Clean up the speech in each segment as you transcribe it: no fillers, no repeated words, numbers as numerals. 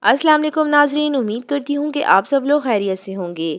السلام علیکم ناظرین، امید کرتی ہوں کہ آپ سب لوگ خیریت سے ہوں گے۔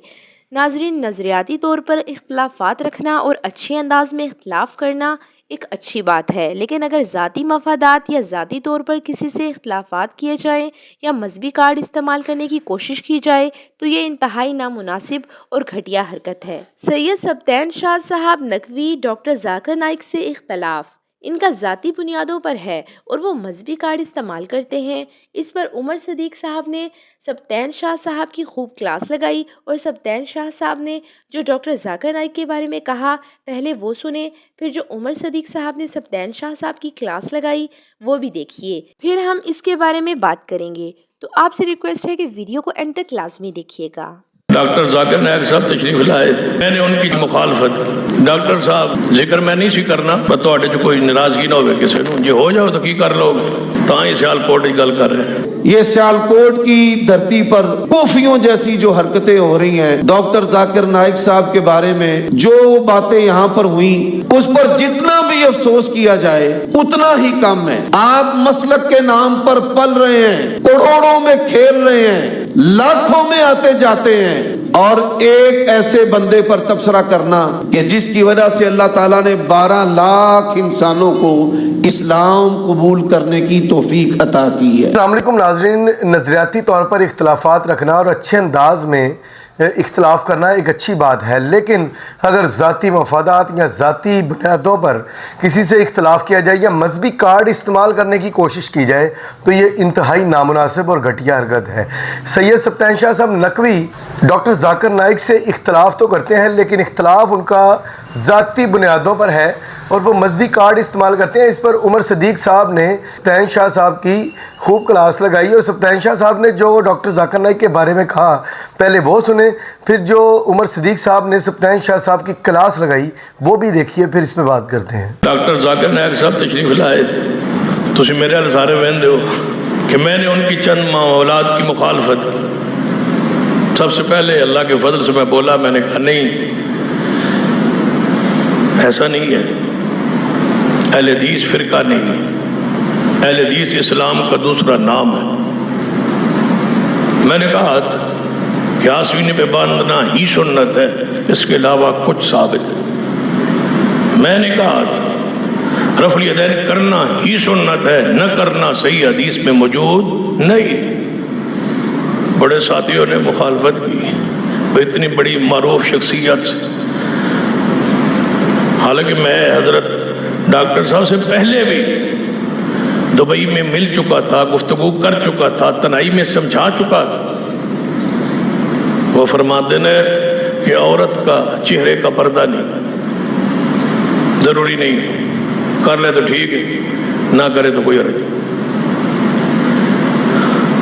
ناظرین، نظریاتی طور پر اختلافات رکھنا اور اچھے انداز میں اختلاف کرنا ایک اچھی بات ہے، لیکن اگر ذاتی مفادات یا ذاتی طور پر کسی سے اختلافات کیے جائیں یا مذہبی کارڈ استعمال کرنے کی کوشش کی جائے تو یہ انتہائی نامناسب اور گھٹیا حرکت ہے۔ سید سبطین شاہ صاحب نقوی ڈاکٹر ذاکر نائک سے اختلاف ان کا ذاتی بنیادوں پر ہے اور وہ مذہبی کارڈ استعمال کرتے ہیں۔ اس پر عمر صدیق صاحب نے سبطین شاہ صاحب کی خوب کلاس لگائی اور سبطین شاہ صاحب نے جو ڈاکٹر ذاکر نائک کے بارے میں کہا پہلے وہ سنیں، پھر جو عمر صدیق صاحب نے سبطین شاہ صاحب کی کلاس لگائی وہ بھی دیکھیے، پھر ہم اس کے بارے میں بات کریں گے۔ تو آپ سے ریکویسٹ ہے کہ ویڈیو کو اینڈ تک لازمی دیکھیے گا۔ ڈاکٹر ذاکر نائک صاحب تشریف لائے تھے، میں نے ان کی مخالفت کی۔ ڈاکٹر صاحب ذکر میں نہیں سی کرنا پر تواڈے چ کوئی ناراضگی نہ ہوئے کسی نو، جے ہو جاؤ تو کی کر لو گے، تاں ہی سیالکوٹ کی گل کر رہے ہیں۔ یہ سیالکوٹ کی دھرتی پر کوفیوں جیسی جو حرکتیں ہو رہی ہیں، ڈاکٹر ذاکر نائک صاحب کے بارے میں جو باتیں یہاں پر ہوئیں اس پر جتنا بھی افسوس کیا جائے اتنا ہی کم ہے۔ آپ مسلک کے نام پر پل رہے ہیں، کروڑوں میں کھیل رہے ہیں، لاکھوں میں آتے جاتے ہیں، اور ایک ایسے بندے پر تبصرہ کرنا کہ جس کی وجہ سے اللہ تعالیٰ نے 12 لاکھ انسانوں کو اسلام قبول کرنے کی توفیق عطا کی ہے۔ السلام علیکم ناظرین، نظریاتی طور پر اختلافات رکھنا اور اچھے انداز میں اختلاف کرنا ایک اچھی بات ہے، لیکن اگر ذاتی مفادات یا ذاتی بنیادوں پر کسی سے اختلاف کیا جائے یا مذہبی کارڈ استعمال کرنے کی کوشش کی جائے تو یہ انتہائی نامناسب اور گھٹیا حرکت ہے۔ سید سبطین شاہ صاحب نقوی ڈاکٹر ذاکر نائک سے اختلاف تو کرتے ہیں، لیکن اختلاف ان کا ذاتی بنیادوں پر ہے اور وہ مذہبی کارڈ استعمال کرتے ہیں۔ اس پر عمر صدیق صاحب نے سبطین شاہ صاحب کی خوب کلاس لگائی اور سبطین شاہ صاحب نے جو ڈاکٹر ذاکر نائک کے بارے میں کہا پہلے وہ سنیں، پھر جو عمر صدیق صاحب نے سبطین شاہ صاحب کی کلاس لگائی وہ بھی دیکھیے، پھر اس پہ بات کرتے ہیں۔ ڈاکٹر ذاکر نائک صاحب تشریف لائے تھے، تسی میرے حال سارے وہندے ہو کہ میں نے ان کی چند معاملات کی مخالفت کی۔ سب سے پہلے اللہ کے فضل سے میں بولا، میں نے کہا نہیں، ایسا نہیں ہے، اہل حدیث فرقہ نہیں ہے، اہل حدیث اسلام کا دوسرا نام ہے۔ میں نے کہا کہ آسوینے پہ باندھنا ہی سنت ہے، اس کے علاوہ کچھ ثابت ہے۔ میں نے کہا رفع الیدین کرنا ہی سنت ہے، نہ کرنا صحیح حدیث میں موجود نہیں۔ بڑے ساتھیوں نے مخالفت کی، وہ اتنی بڑی معروف شخصیت، حالانکہ میں حضرت ڈاکٹر صاحب سے پہلے بھی دبئی میں مل چکا تھا، گفتگو کر چکا تھا، تنہائی میں سمجھا چکا تھا۔ وہ فرماتے ہیں کہ عورت کا چہرے کا پردہ نہیں، ضروری نہیں، کر لے تو ٹھیک ہے، نہ کرے تو کوئی حرج۔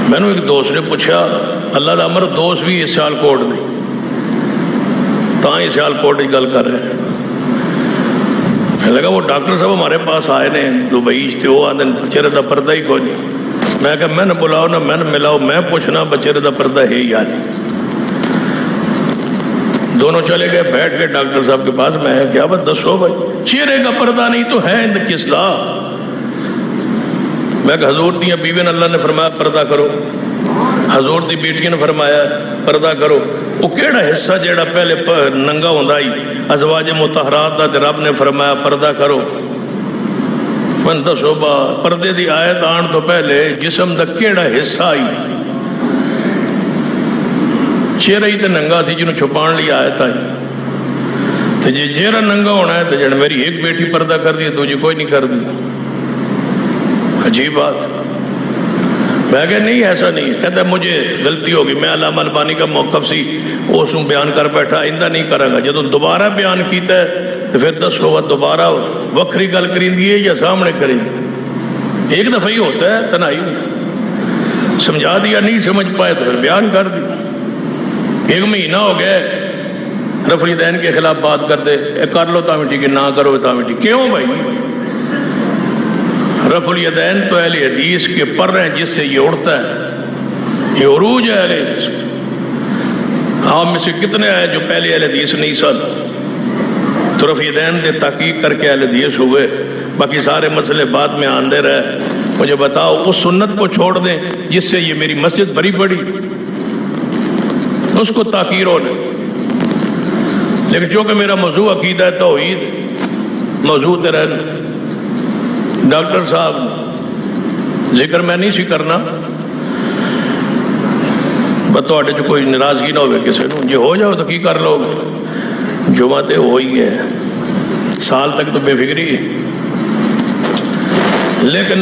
میں نے ایک دوست نے پوچھا، اللہ دا امر دوست بھی اس سیالکوٹ نہیں، تاں ہی سیالکوٹ کی گل کر رہے ہیں۔ لگا وہ ڈاکٹر صاحب ہمارے پاس آئے نے دبئی تھے، وہ آدھے چہرے دا پردہ ہی کوئی نہیں۔ میں کہا میں نے بلاؤ نہ میں نے ملاؤ، میں پوچھنا بچے دا پردہ ہے یا نہیں۔ دونوں چلے گئے، بیٹھ گئے ڈاکٹر صاحب کے پاس۔ میں کیا بات دسو بھائی، چہرے کا پردہ نہیں تو ہے کس دا؟ میں کہ حضور دی بیوی نے اللہ نے فرمایا پردہ کرو، حضور دی بیٹی نے فرمایا پردہ کرو۔ وہ کیڑا حصہ جیڑا پہلے ننگا ہوندا ہی ازواج مطہرات دا تے رب نے فرمایا پردہ کرو؟ من دسو با پردے دی آیت آن تو پہلے جسم دا کیڑا حصہ آئی؟ چہرہ ہی تے ننگا سی جنہوں چھپان لی آیت آئی۔ تے جے چہرہ ننگا ہونا ہے تو جڑ میری ایک بیٹی پردہ کر دی دوجی کوئی نہیں کر دی، عجیب بات۔ میں کہا نہیں ایسا نہیں، کہتا ہے مجھے غلطی ہوگی، میں علامہ البانی کا موقف سی اس بیان کر بیٹھا، آئندہ نہیں کرے گا۔ جب دوبارہ بیان کیتا ہے تو پھر دس ہوا دوبارہ وکری گل کریں دیئے یا سامنے کریں۔ ایک دفعہ ہی ہوتا ہے، تنہائی سمجھا دیا، نہیں سمجھ پائے تو پھر بیان کر دی۔ ایک مہینہ ہو گیا رفع الیدین کے خلاف بات کرتے، کر لو تاں ٹھیک ہے، نہ کرو تاں ٹھیک۔ کیوں بھائی؟ رفع الیدین تو اہل حدیث کے پر ہیں جس سے یہ اڑتا ہے، یہ عروج ہے اہل حدیث کا۔ آپ میں سے کتنے آئے جو پہلے اہل حدیث نہیں سن تو رفع الیدین دے تحقیق کر کے اہل حدیث ہوئے، باقی سارے مسئلے بعد میں آندے رہے۔ مجھے بتاؤ اس سنت کو چھوڑ دیں جس سے یہ میری مسجد بھری پڑی، اس کو تاکیر ہو لے. لیکن چونکہ میرا موضوع عقیدہ توحید موضوع تے رہنا. ڈاکٹر صاحب ذکر میں نہیں سی کرنا، بتواڈے چ کوئی ناراضگی نہ ہوئے کسی نو، جی ہو جاؤ تو کی کر لو گے. جمعہ تے ہوئی ہے، سال تک تو بے فکری ہے، لیکن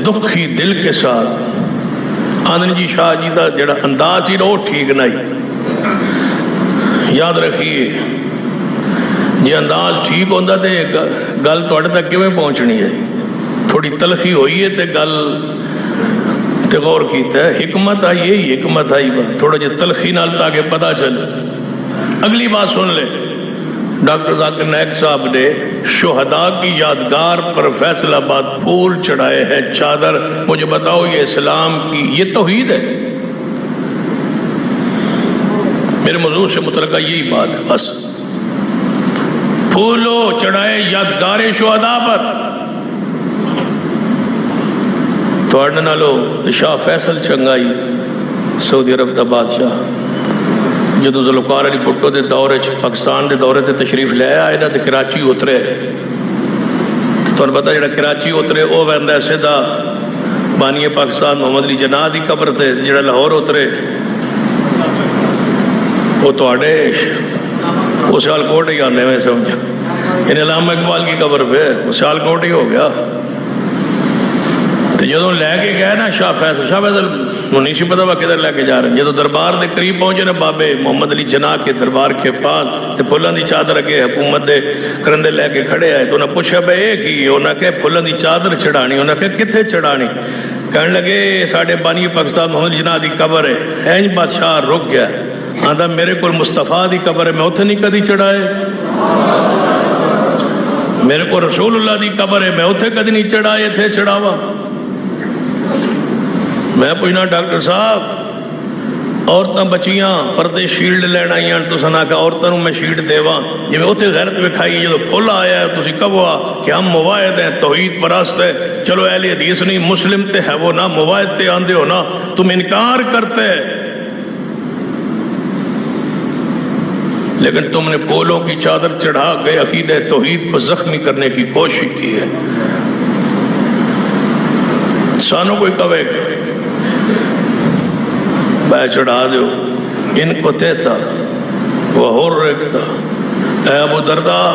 دکھی دل کے ساتھ آنند جی شاہ جی دا جڑا انداز ہی وہ ٹھیک نہیں. یاد رکھیے جی انداز ٹھیک ہوتا تو گل تھوڑے تک کیویں پہنچنی ہے. تھوڑی تلخی ہوئی ہے تو گل تے غور کیتا ہے، حکمت آئی ہے، حکمت آئی بات تھوڑا جی تلخی نال تاکہ پتہ چلے. اگلی بات سن لے، ڈاکٹر ذاکر نائک صاحب نے شہداء کی یادگار پر فیصل آباد پھول چڑھائے ہیں، چادر. مجھے بتاؤ یہ اسلام کی یہ توحید ہے؟ میرے موضوع سے متعلقہ یہی بات ہے بس. پھولو چڑھائے یادگار شہداء پر. توڑنے نالو تو شاہ فیصل چنگائی سعودی عرب دا بادشاہ جدو ذوالفقار علی بھٹو دے دورے پاکستان دے دورے تے تشریف لے آئے نا تے کراچی اترے. تو پتہ جڑا کراچی اترے او ویندا سیدھا بانی پاکستان محمد علی جناح دی قبر تے. جڑا لاہور اترے وہ تواڈے وہ سیالکوٹ ہی آنے میں سمجھا، یعنی علامہ اقبال کی قبر پہ وہ سیالکوٹ ہی ہو گیا. تو جدو لے کے گئے نا شاہ فیصل نہیں سی پتا وہ کدھر لے کے جا رہے ہیں. جدو دربار دے قریب پہنچے نا بابے محمد علی جناح کے دربار کے پاس تے پھلاں دی چادر اگے حکومت دے کرندے لے کے کھڑے آئے. تو انہیں پوچھا بھائی یہ کی؟ انہیں کہ پھلاں دی چادر چڑھانی. انہیں کہ کتنے چڑھانی؟ کہنے لگے ساڈے بانی پاکستان محمد علی جناح دی قبر ہے. اینج بادشاہ رک گیا، آندا میرے کو مصطفیٰ دی قبر ہے، میں اتنے نہیں کدی چڑھائے. میرے کو رسول اللہ دی قبر ہے، میں اتنے کدی نہیں چڑھائے، اتنے چڑھاوا. میں پوچھنا ڈاکٹر صاحب عورتاں بچیاں پردے شیلڈ لین آئی ہیں، تو سنا کہ عورتوں میں شیلڈ دیواں جی میں اتنے غیرت وکھائی جدو پھول آیا ہے تسی کہو کہ ہم مواحد ہیں، توحید پرست ہے. چلو اہل حدیث نہیں مسلم تے ہے وہ نا، مواحد تے آندے ہو نا، تم انکار کرتے. لیکن تم نے پھولوں کی چادر چڑھا کے عقیدہ توحید کو زخمی کرنے کی کوشش کی ہے. سانو کوئی کہے گا میں چڑھا دو ان کو تیتا وہ اور رکھتا. اے ابو درداء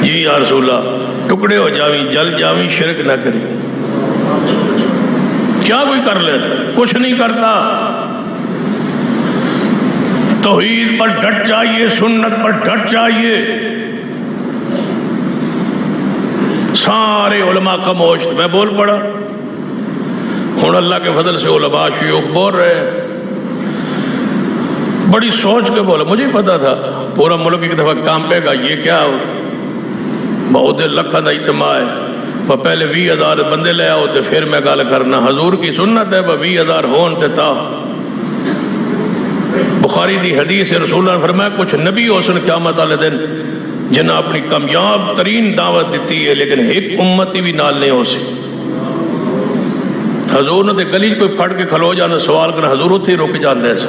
جی یا رسول اللہ ٹکڑے ہو جاویں جل جاویں شرک نہ کری. کیا کوئی کر لیتا؟ کچھ نہیں کرتا. توحید پر ڈٹ جائیے، سنت پر ڈٹ جائیے. سارے علماء خاموش. میں بول پڑا ہوں اللہ کے فضل سے علماء شیوخ بول رہے ہیں، بڑی سوچ کے بولا. مجھے پتا تھا پورا ملک ایک دفعہ کانپے گا، یہ کیا بہت لکھاں دا اجتماع ہے، وہ پہلے 20,000 بندے لے آؤ تو پھر میں گل کرنا. حضور کی سنت ہے 20,000 ہون تے تا. بخاری دی حدیث رسول اللہ نے فرمایا کچھ نبی ہو سن قیامت والے دن جنہیں اپنی کامیاب ترین دعوت دیتی ہے لیکن ایک امتی بھی نال نہیں ہو سی. حضور نے گلی کوئی پھڑ کے کھلو جانا سوال کرنا، حضور اتنے ہی رک جاندے ایسا.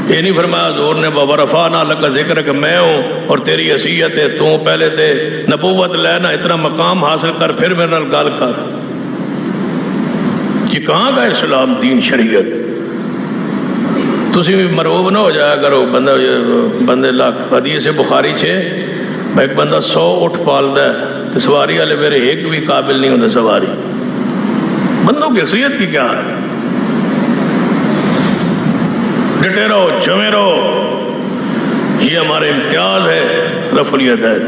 یہ نہیں فرمایا حضور نے وَرَفَعْنَا لَكَ ذِكْرَكَ کہ میں ہوں اور تیری حیثیت ہے، تو پہلے تے نبوت لینا اتنا مقام حاصل کر پھر میرے نال گل کر. یہ کہاں کا اسلام دین شریعت؟ تسی بھی مرعوب نہ ہو جایا کرو. بندے لاکھ حدیث بخاری چھے ایک بندہ 100 اٹھ پالدا ہے تو سواری والے میرے ایک بھی قابل نہیں ہوتا سواری. بندوں کی حیثیت کی کیا ہے؟ ڈٹے رہو، جمے رہو. یہ ہمارے امتیاز ہے رفع الیدین.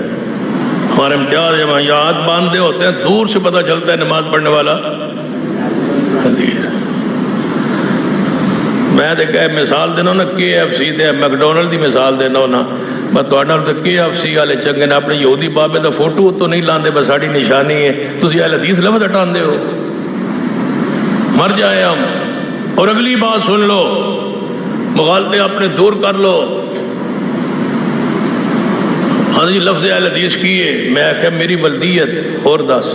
ہمارے امتیاز ہے. ہم یاد باندھے ہوتے ہیں، دور سے پتہ چلتا ہے نماز پڑھنے والا حدیث. میں تو کہ مثال دینا نا KFC تے میکڈونلڈ دی مثال دینا نا. میں تھوڑے تو KFC والے چنگے نے اپنے یہودی بابے دا فوٹو تو نہیں لاندے، بس ساڑی نشانی ہے. تسی اہل حدیث لفظ ہٹاندے ہو. مر جائے ہم. اور اگلی بات سن لو، مغالطے اپنے دور کر لو. ہاں جی لفظ اہل حدیث کی ہے، میں کہ میری بلدیت اور دس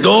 2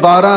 12